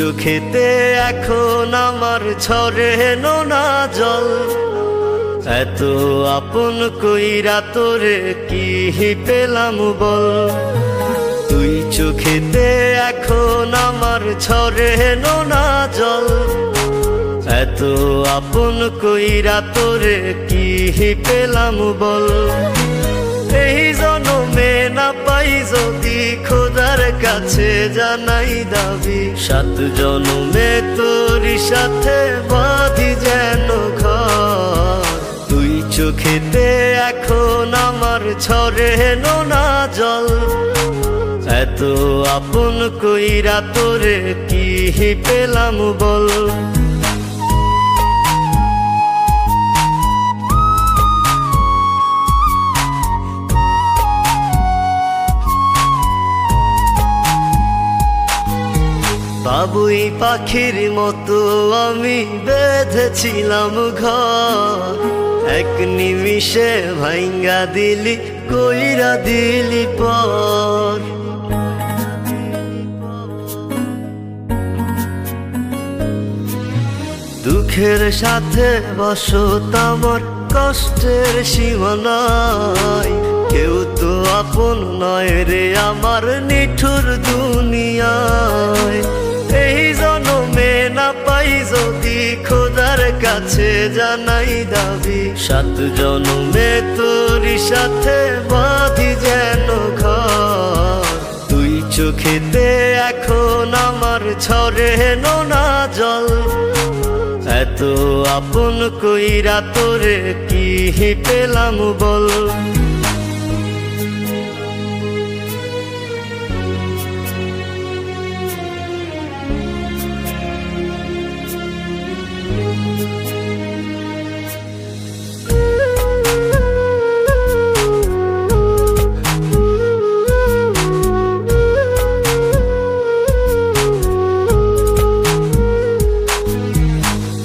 চোখেতে এখন আমার ঝরে নোনা জল, এত আপন কইরা তোরে কি পেলাম বল। তুই চোখেতে এখন আমার ঝরে নোনা জল, এত আপন কইরা তোরে কি পেলাম বল। এই জনমে না পাই যদি খোদার কাছে জানাই দাবি, 7 জনমে তোরই সাথে বাঁধি যেন ঘর। তুই চোখেতে এখন আমার ঝরে নোনা জল, এত আপন কইরা তোরে কি পেলাম বল। বাবুই পাখির মতো আমি বেঁধেছিলাম ঘর, এক নিমিষে ভাঙ্গা দিলি কইরা দিলি পর। দুঃখের সাথে বসত আমার কষ্টের সীমানায়, কেউ তো আপন নয় রে আমার নিঠুর দুনিয়ায়। এই জনমে না পাই যদি খোদার কাছে জানাই দাবি, 7 জনমে তোরই সাথে বাঁধি যেন ঘর। তুই চোখেতে এখন আমার ঝরে নোনা জল, এত আপন কইরা তোরে কি পেলাম বল।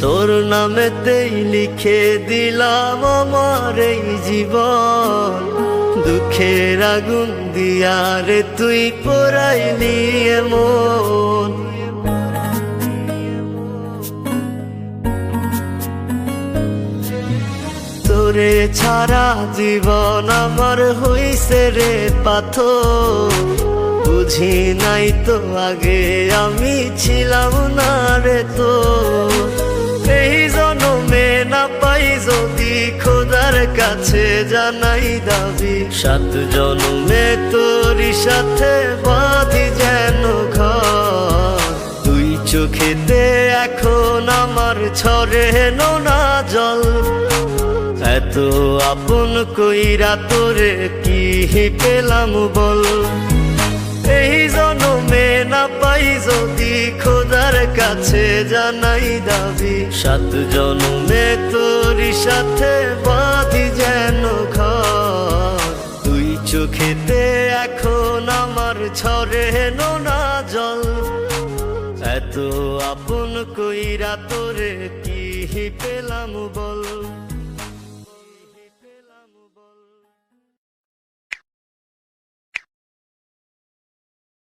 তোর নামেতেই লিখে দিলাম আমার এই জীবন, দুঃখের আগুন দিয়া রে তুই পোড়াইলি এমন। তোরে ছাড়া জীবন আমার হইছে রে পাথর, বুঝি নাই তো আগে আমি ছিলাম না রে তো। এই জনমে না পাই যদি খোদার কাছে জানাই দাবি, 7 জনমে তোরই সাথে বাঁধি যেন ঘর। তুই চোখেতে এখন আমার ঝরে নোনা জল, এত আপন কইরা তোরে কি পেলাম বল। এই জনমে না পাই যদি খোদার কাছে জানাই দাবি, 7 জনমে তোরই সাথে বাঁধি যেন ঘর। তুই চোখেতে এখন আমার ঝরে নোনা জল, এত আপন কইরা তোরে কি পেলাম বল।